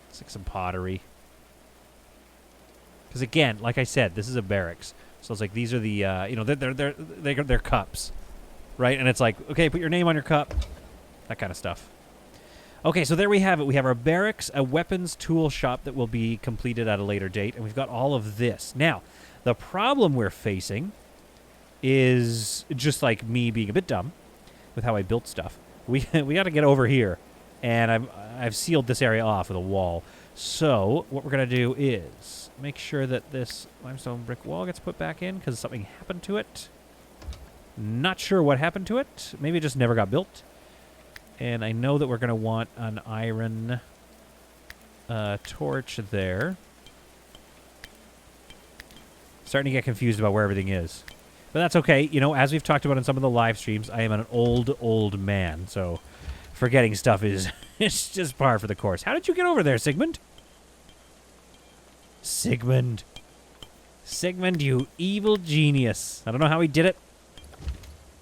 It's like some pottery. Because again, like I said, this is a barracks, so it's like these are the they're cups, right? And it's like, okay, put your name on your cup, that kind of stuff. Okay, so there we have it. We have our barracks, a weapons tool shop that will be completed at a later date, and we've got all of this. Now, the problem we're facing is just like me being a bit dumb with how I built stuff. We got to get over here, and I've sealed this area off with a wall. So what we're gonna do is make sure that this limestone brick wall gets put back in because something happened to it. Not sure what happened to it. Maybe it just never got built. And I know that we're going to want an iron torch there. Starting to get confused about where everything is. But that's okay. You know, as we've talked about in some of the live streams, I am an old man. So forgetting stuff is it's just par for the course. How did you get over there, Sigmund? Sigmund, you evil genius. I don't know how he did it,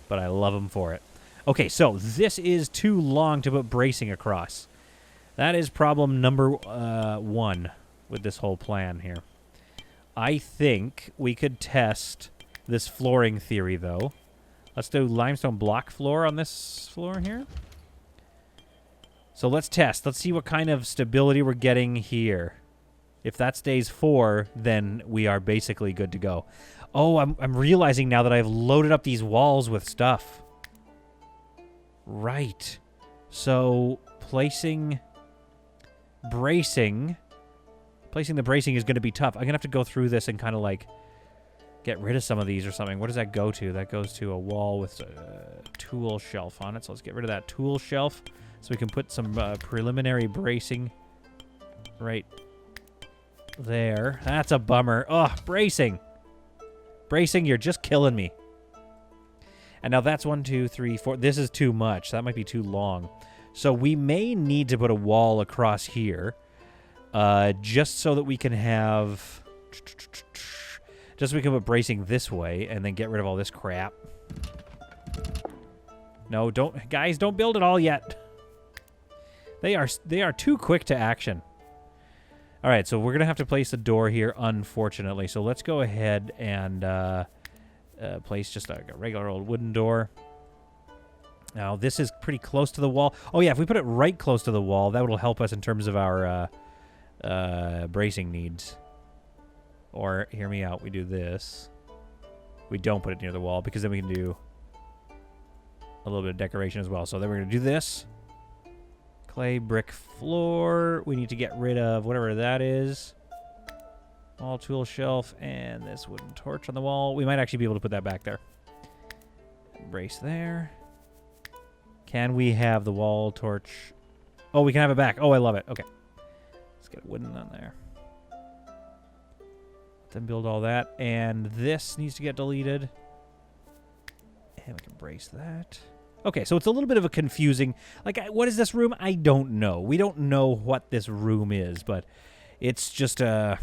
but I love him for it. Okay, so this is too long to put bracing across. That is problem number 1 with this whole plan here. I think we could test this flooring theory, though. Let's do limestone block floor on this floor here. So let's test. Let's see what kind of stability we're getting here. If that stays 4, then we are basically good to go. Oh, I'm realizing now that I've loaded up these walls with stuff. Right. So placing the bracing is going to be tough. I'm going to have to go through this and kind of like get rid of some of these or something. What does that go to? That goes to a wall with a tool shelf on it. So let's get rid of that tool shelf so we can put some preliminary bracing right there. That's a bummer. Oh, bracing. Bracing, you're just killing me. And now that's 1, 2, 3, 4. This is too much. That might be too long. So we may need to put a wall across here, just so that we can have, just so we can put bracing this way, and then get rid of all this crap. No, guys, don't build it all yet. They are too quick to action. All right, so we're gonna have to place a door here, unfortunately. So let's go ahead and place just a regular old wooden door. Now, this is pretty close to the wall. Oh, yeah, if we put it right close to the wall, that will help us in terms of our bracing needs. Or, hear me out, we do this. We don't put it near the wall, because then we can do a little bit of decoration as well. So then we're going to do this. Clay brick floor. We need to get rid of whatever that is. Wall tool shelf and this wooden torch on the wall. We might actually be able to put that back there. Brace there. Can we have the wall torch? Oh, we can have it back. Oh, I love it. Okay. Let's get a wooden on there. Then build all that. And this needs to get deleted. And we can brace that. Okay, so it's a little bit of a confusing... Like, what is this room? I don't know. We don't know what this room is, but it's just a...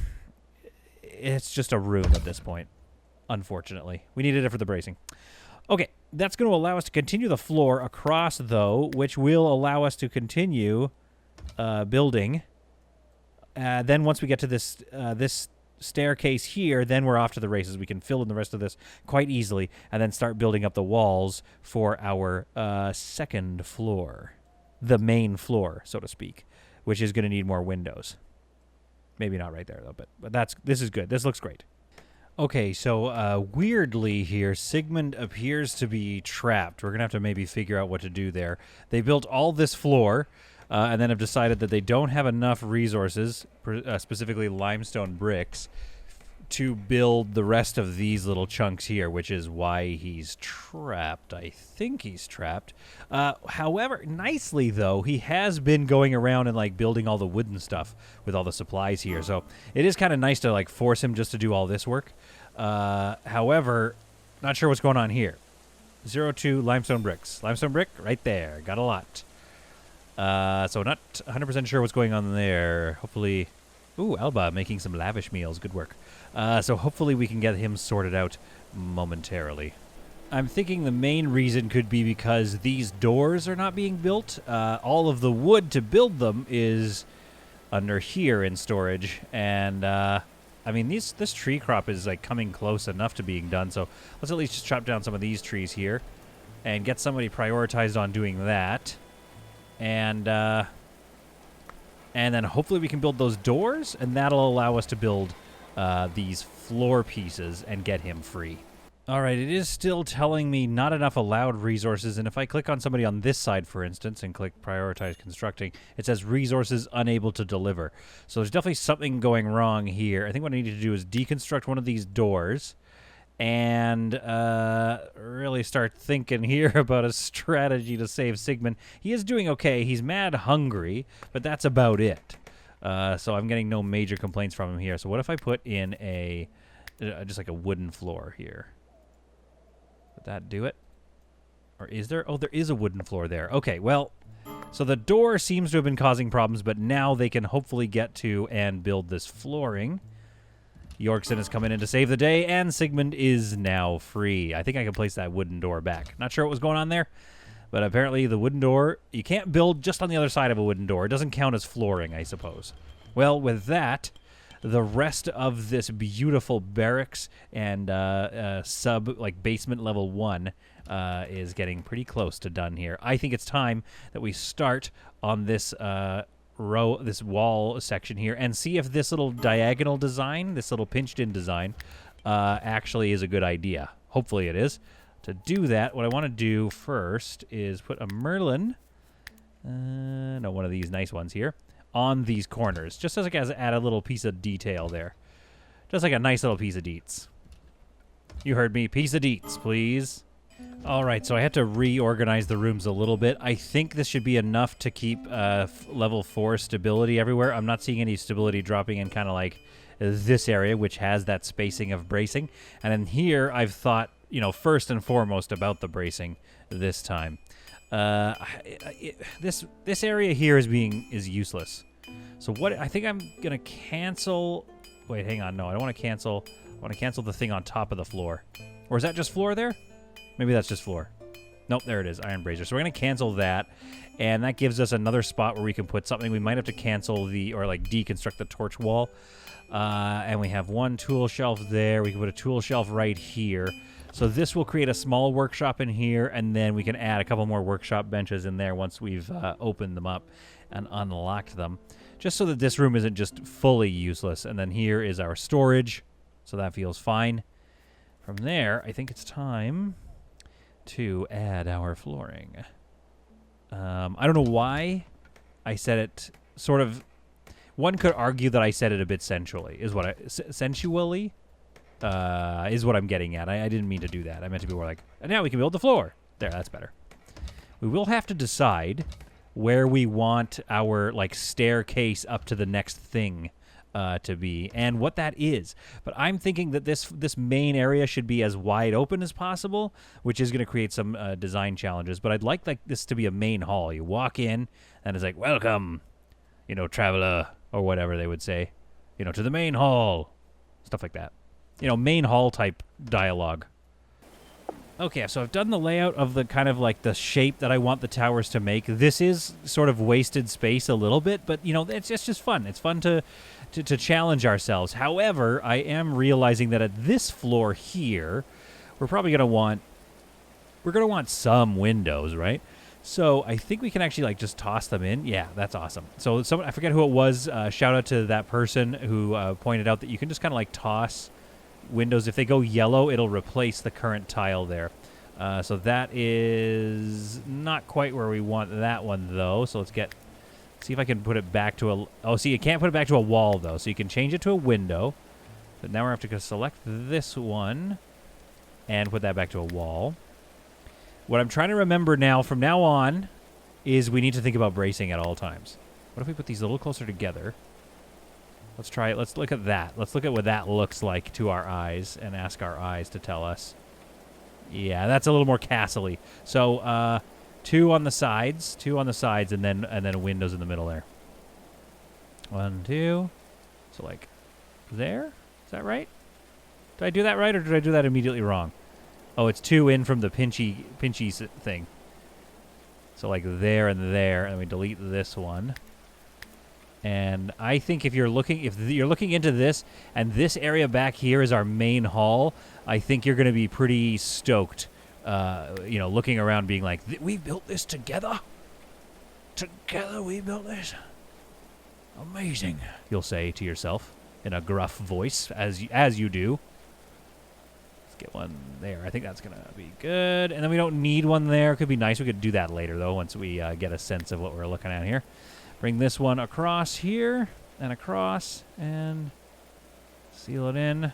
It's just a room at this point, unfortunately. We needed it for the bracing. Okay, that's going to allow us to continue the floor across, though, which will allow us to continue building. Then once we get to this this staircase here, then we're off to the races. We can fill in the rest of this quite easily and then start building up the walls for our second floor. The main floor, so to speak, which is going to need more windows. Maybe not right there, though, but this is good. This looks great. Okay, so weirdly here, Sigmund appears to be trapped. We're going to have to maybe figure out what to do there. They built all this floor, and then have decided that they don't have enough resources, specifically limestone bricks, to build the rest of these little chunks here, which is why he's trapped. I think he's trapped. However, nicely, though, he has been going around and, like, building all the wooden stuff with all the supplies here. So it is kind of nice to, like, force him just to do all this work. However, not sure what's going on here. 02 limestone bricks. Limestone brick right there. Got a lot. So not 100% sure what's going on there. Hopefully... Ooh, Alba making some lavish meals. Good work. So hopefully we can get him sorted out momentarily. I'm thinking the main reason could be because these doors are not being built. All of the wood to build them is under here in storage. And, I mean, this tree crop is, like, coming close enough to being done. So let's at least just chop down some of these trees here and get somebody prioritized on doing that. And then hopefully we can build those doors, and that'll allow us to build these floor pieces and get him free. All right, it is still telling me not enough allowed resources, and if I click on somebody on this side, for instance, and click Prioritize Constructing, it says Resources Unable to Deliver. So there's definitely something going wrong here. I think what I need to do is deconstruct one of these doors and really start thinking here about a strategy to save Sigmund. He is doing okay. He's mad hungry, but that's about it. So I'm getting no major complaints from him here. So what if I put in a just like a wooden floor here? Would that do it? Or is there? Oh, there is a wooden floor there. Okay, well, so the door seems to have been causing problems, but now they can hopefully get to and build this flooring. Yorkson is coming in to save the day, and Sigmund is now free. I think I can place that wooden door back. Not sure what was going on there, but apparently the wooden door, you can't build just on the other side of a wooden door. It doesn't count as flooring, I suppose. Well, with that, the rest of this beautiful barracks and basement level 1 is getting pretty close to done here. I think it's time that we start on this this wall section here and see if this little diagonal design, this little pinched in design, actually is a good idea. Hopefully it is. To do that, what I want to do first is put a Merlin, one of these nice ones here, on these corners, just as like as add a little piece of detail there. Just like a nice little piece of deets. You heard me. Piece of deets, please. All right, so I had to reorganize the rooms a little bit. I think this should be enough to keep level 4 stability everywhere. I'm not seeing any stability dropping in kind of like this area, which has that spacing of bracing. And then here, I've thought, first and foremost about the bracing this time. This area here is useless. So what I think I'm gonna cancel. Wait, hang on. No, I don't want to cancel. I want to cancel the thing on top of the floor. Or is that just floor there? Maybe that's just floor. Nope, there it is, iron brazier. So we're going to cancel that, and that gives us another spot where we can put something. We might have to cancel deconstruct the torch wall. And we have one tool shelf there. We can put a tool shelf right here. So this will create a small workshop in here, and then we can add a couple more workshop benches in there once we've opened them up and unlocked them, just so that this room isn't just fully useless. And then here is our storage, so that feels fine. From there, I think it's time to add our flooring. I don't know why I said it sort of. One could argue that I said it a bit sensually. Is what sensually is what I'm getting at. I didn't mean to do that. I meant to be more like, and now we can build the floor. There, that's better. We will have to decide where we want our like staircase up to the next thing to be, and what that is. But I'm thinking that this main area should be as wide open as possible, which is going to create some design challenges. But I'd like this to be a main hall. You walk in, and it's like, welcome, traveler, or whatever they would say, to the main hall, stuff like that. Main hall type dialogue. Okay, so I've done the layout of the kind of like the shape that I want the towers to make. This is sort of wasted space a little bit, but it's just fun. It's fun to challenge ourselves. However, I am realizing that at this floor here, we're probably gonna want some windows, right? So I think we can actually like just toss them in. Yeah, that's awesome. So I forget who it was. Shout out to that person who pointed out that you can just kind of like toss windows. If they go yellow, it'll replace the current tile there. So that is not quite where we want that one though. So let's see if I can put it back to a. Oh, see, you can't put it back to a wall though. So you can change it to a window. But now we're going to have to select this one and put that back to a wall. What I'm trying to remember now, from now on, is we need to think about bracing at all times. What if we put these a little closer together? Let's try it. Let's look at that. Let's look at what that looks like to our eyes and ask our eyes to tell us. Yeah, that's a little more castle-y. So, two on the sides, and then windows in the middle there. 1, 2. So, like, there? Is that right? Did I do that right, or did I do that immediately wrong? Oh, it's 2 in from the pinchy thing. So, like, there and there, and we delete this one. And I think if you're looking into this, and this area back here is our main hall, I think you're going to be pretty stoked, looking around being like, we built this together? Together we built this? Amazing, you'll say to yourself in a gruff voice, as you do. Let's get one there. I think that's going to be good. And then we don't need one there. Could be nice. We could do that later, though, once we get a sense of what we're looking at here. Bring this one across here, and across, and seal it in.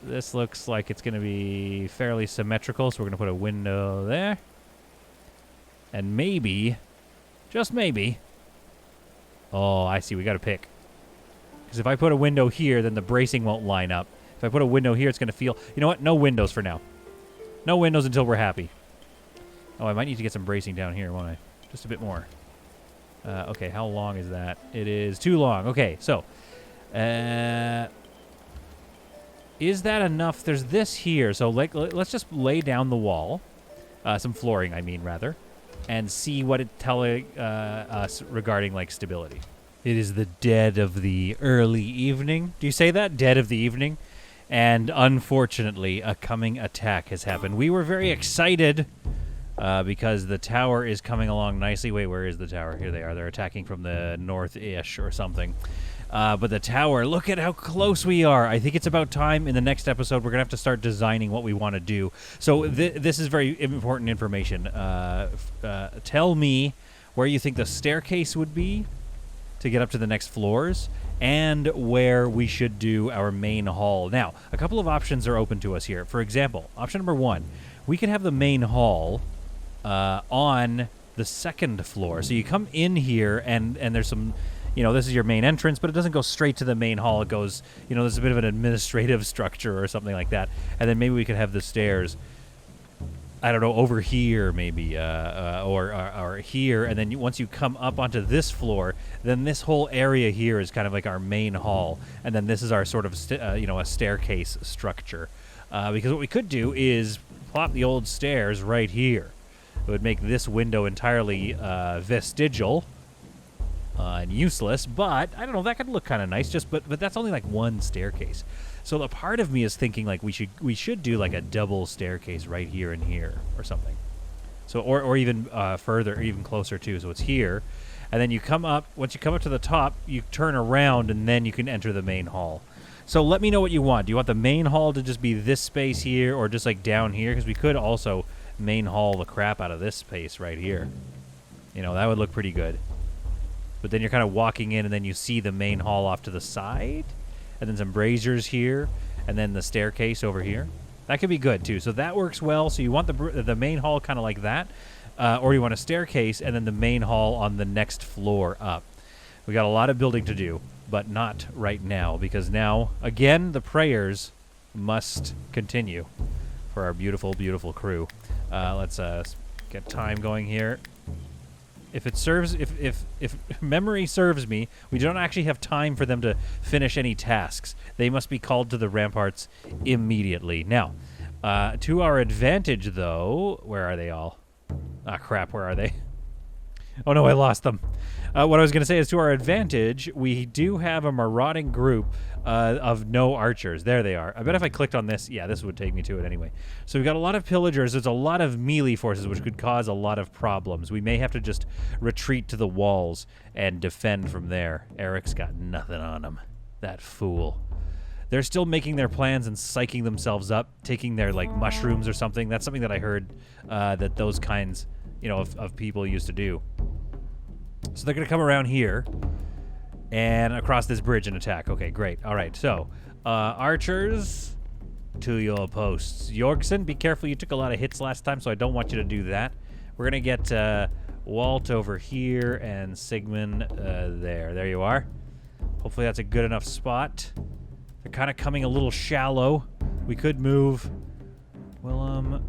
This looks like it's going to be fairly symmetrical, so we're going to put a window there. And maybe, just maybe, oh, I see, we got to pick. Because if I put a window here, then the bracing won't line up. If I put a window here, it's going to feel, you know what, no windows for now. No windows until we're happy. Oh, I might need to get some bracing down here, won't I? Just a bit more. Okay, how long is that? It is too long. Okay, so is that enough? There's this here. So let's just lay down the wall, some flooring, I mean, rather, and see what it's telling us regarding, like, stability. It is the dead of the early evening. Do you say that? Dead of the evening? And unfortunately, a coming attack has happened. We were very excited because the tower is coming along nicely. Wait, where is the tower? Here they are. They're attacking from the north-ish or something. But the tower, look at how close we are. I think it's about time in the next episode we're going to have to start designing what we want to do. So this is very important information. Tell me where you think the staircase would be to get up to the next floors, and where we should do our main hall. Now, a couple of options are open to us here. For example, option number 1, we could have the main hall on the second floor. So you come in here, and there's some, this is your main entrance, but it doesn't go straight to the main hall. It goes, there's a bit of an administrative structure or something like that. And then maybe we could have the stairs, I don't know, over here maybe, or here. And then once you come up onto this floor, then this whole area here is kind of like our main hall. And then this is our sort of, a staircase structure. Because what we could do is plop the old stairs right here. It would make this window entirely vestigial and useless, but I don't know, that could look kind of nice. But that's only like one staircase. So a part of me is thinking like we should do like a double staircase right here and here or something. So or even further, or even closer too. So it's here, and then you come up. Once you come up to the top, you turn around, and then you can enter the main hall. So let me know what you want. Do you want the main hall to just be this space here, or just like down here? Because we could also main hall the crap out of this space right here, You know, that would look pretty good. But then you're kind of walking in, and then you see the main hall off to the side, and then some braziers here, and then the staircase over here. That could be good, too. So that works well. So you want the main hall kind of like that, or you want a staircase, and then the main hall on the next floor up. We got a lot of building to do, but not right now, because now, again, the prayers must continue for our beautiful, beautiful crew. Let's get time going here. If it serves, if memory serves me, we don't actually have time for them to finish any tasks. They must be called to the ramparts immediately. Now, to our advantage, though, where are they all? Ah, crap, where are they? Oh, no, I lost them. What I was going to say is, to our advantage, we do have a marauding group of no archers. There they are. I bet if I clicked on this, yeah, this would take me to it anyway. So we've got a lot of pillagers. There's a lot of melee forces, which could cause a lot of problems. We may have to just retreat to the walls and defend from there. Eric's got nothing on him. That fool. They're still making their plans and psyching themselves up, taking their, like, mushrooms or something. That's something that I heard that those kinds, you know, of people used to do. So they're going to come around here and across this bridge and attack. Okay, great. All right, so archers to your posts. Jorgsen, be careful. You took a lot of hits last time, so I don't want you to do that. We're going to get Walt over here and Sigmund there. There you are. Hopefully that's a good enough spot. They're kind of coming a little shallow. We could move Willem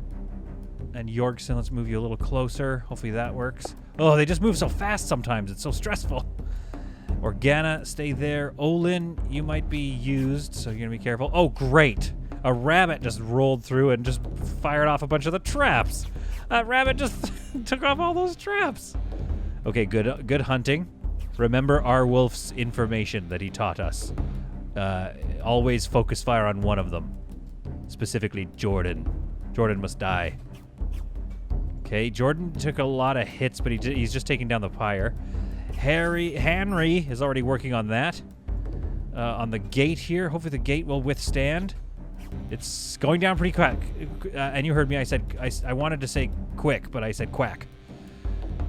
and Jorgsen. Let's move you a little closer. Hopefully that works. Oh, they just move so fast sometimes. It's so stressful. Organa, stay there. Olin, you might be used, so you're going to be careful. Oh, great. A rabbit just rolled through and just fired off a bunch of the traps. That rabbit just took off all those traps. Okay, good hunting. Remember our wolf's information that he taught us. Always focus fire on one of them. Specifically, Jordan. Jordan must die. Okay, Jordan took a lot of hits, but he's just taking down the pyre. Henry is already working on that. On the gate here, hopefully the gate will withstand. It's going down pretty quick. And you heard me, I wanted to say quick, but I said quack.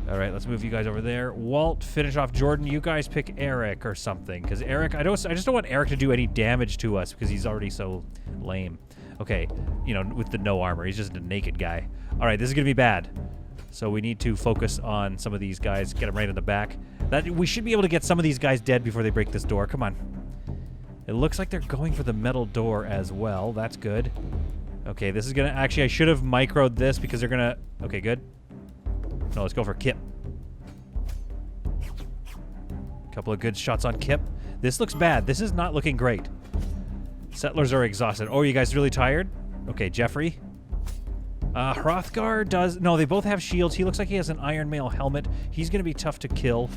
All right, let's move you guys over there. Walt, finish off Jordan. You guys pick Eric or something, because Eric, I just don't want Eric to do any damage to us because he's already so lame. Okay, you know, with the no armor, he's just a naked guy. All right, this is gonna be bad. So we need to focus on some of these guys, get them right in the back. We should be able to get some of these guys dead before they break this door. Come on. It looks like they're going for the metal door as well. That's good. Okay, this is gonna, actually I should have microed this because they're gonna, okay, good. No, let's go for Kip. Couple of good shots on Kip. This looks bad. This is not looking great. Settlers are exhausted. Oh, are you guys really tired? Okay, Jeffrey. Hrothgar does... No, they both have shields. He looks like he has an Iron Mail helmet. He's going to be tough to kill.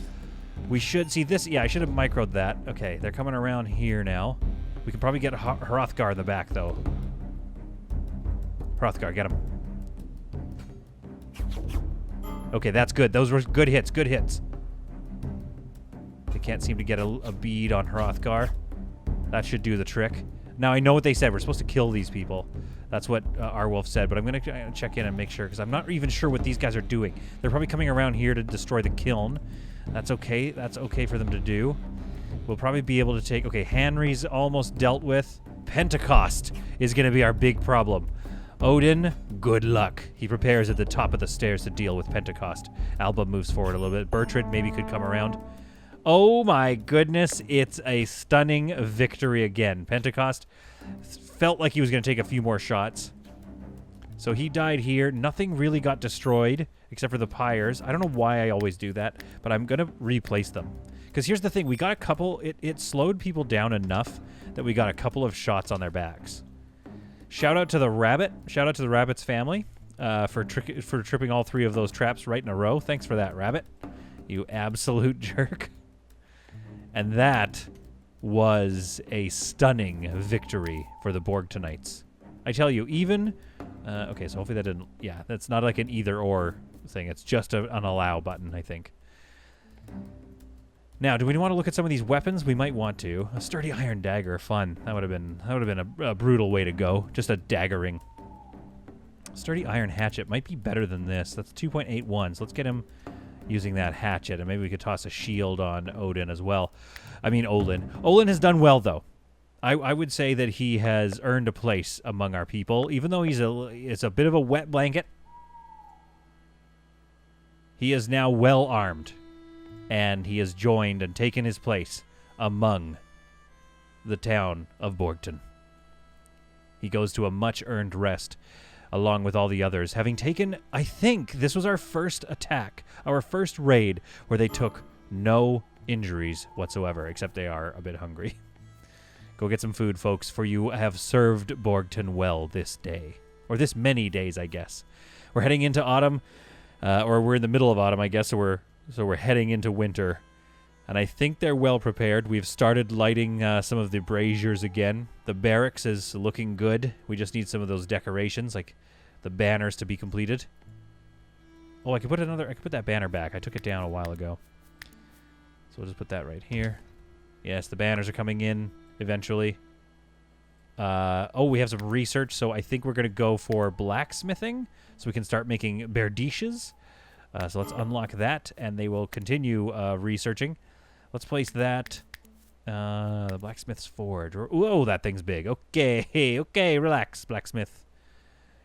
We should... See, this... Yeah, I should have microed that. Okay, they're coming around here now. We can probably get Hrothgar in the back, though. Hrothgar, get him. Okay, that's good. Those were good hits. Good hits. They can't seem to get a bead on Hrothgar. That should do the trick. Now, I know what they said. We're supposed to kill these people. That's what our wolf said, but I'm going to check in and make sure, because I'm not even sure what these guys are doing. They're probably coming around here to destroy the kiln. That's okay. That's okay for them to do. We'll probably be able to take... Okay, Henry's almost dealt with. Pentecost is going to be our big problem. Odin, good luck. He prepares at the top of the stairs to deal with Pentecost. Alba moves forward a little bit. Bertrand maybe could come around. Oh my goodness, it's a stunning victory again. Pentecost felt like he was going to take a few more shots. So he died here. Nothing really got destroyed except for the pyres. I don't know why I always do that, but I'm going to replace them. Because here's the thing. We got a couple... It slowed people down enough that we got a couple of shots on their backs. Shout out to the rabbit. Shout out to the rabbit's family for tripping all three of those traps right in a row. Thanks for that, rabbit. You absolute jerk. And that was a stunning victory for the Borgtonites. I tell you, even... okay, so hopefully that didn't... Yeah, that's not like an either-or thing. It's just an allow button, I think. Now, do we want to look at some of these weapons? We might want to. A sturdy iron dagger, fun. That would have been a brutal way to go. Just a daggering. Sturdy iron hatchet might be better than this. That's 2.81, so let's get him... using that hatchet, and maybe we could toss a shield on Odin as well. I mean, Olin. Olin has done well, though. I would say that he has earned a place among our people, even though it's a bit of a wet blanket. He is now well armed, and he has joined and taken his place among the town of Borgton. He goes to a much-earned rest, along with all the others, having taken, I think, this was our first attack, our first raid, where they took no injuries whatsoever, except they are a bit hungry. Go get some food, folks, for you have served Borgton well this day. Or this many days, I guess. We're heading into autumn, or we're in the middle of autumn, I guess, so we're heading into winter. And I think they're well prepared. We've started lighting some of the braziers again. The barracks is looking good. We just need some of those decorations, like the banners, to be completed. Oh, I could put that banner back. I took it down a while ago. So we'll just put that right here. Yes, the banners are coming in eventually. Oh, we have some research, so I think we're going to go for blacksmithing, so we can start making berdishes. So let's unlock that, and they will continue researching. Let's place that. The blacksmith's forge. Whoa, that thing's big. Okay, relax, blacksmith.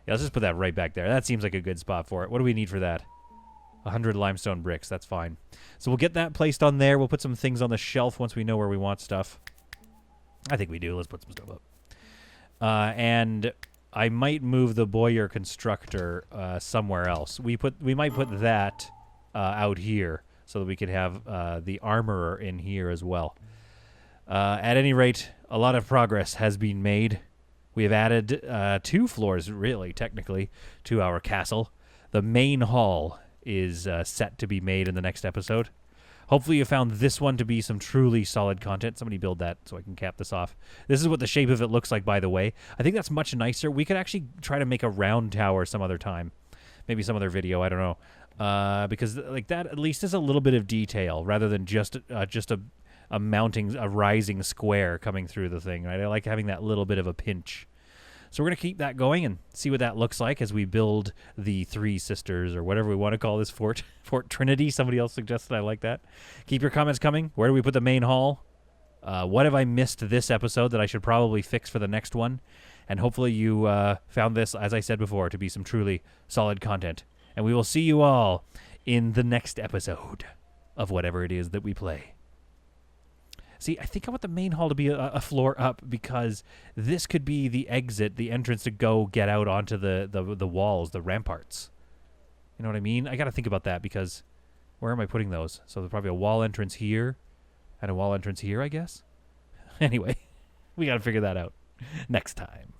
Yeah, let's just put that right back there. That seems like a good spot for it. What do we need for that? 100 limestone bricks. That's fine. So we'll get that placed on there. We'll put some things on the shelf once we know where we want stuff. I think we do. Let's put some stuff up. And I might move the boiler constructor somewhere else. We might put that out here so that we could have the armorer in here as well. At any rate, a lot of progress has been made. We have added 2 floors, really, technically, to our castle. The main hall is set to be made in the next episode. Hopefully you found this one to be some truly solid content. Somebody build that so I can cap this off. This is what the shape of it looks like, by the way. I think that's much nicer. We could actually try to make a round tower some other time. Maybe some other video, I don't know. Because like that at least is a little bit of detail rather than just a rising square coming through the thing. Right? I like having that little bit of a pinch. So we're going to keep that going and see what that looks like as we build the 3 sisters, or whatever we want to call this fort. Fort Trinity. Somebody else suggested. I like that. Keep your comments coming. Where do we put the main hall? What have I missed this episode that I should probably fix for the next one? And hopefully you found this, as I said before, to be some truly solid content. And we will see you all in the next episode of whatever it is that we play. See, I think I want the main hall to be a floor up, because this could be the exit, the entrance to go get out onto the walls, the ramparts. You know what I mean? I got to think about that, because where am I putting those? So there's probably a wall entrance here and a wall entrance here, I guess. Anyway, we got to figure that out next time.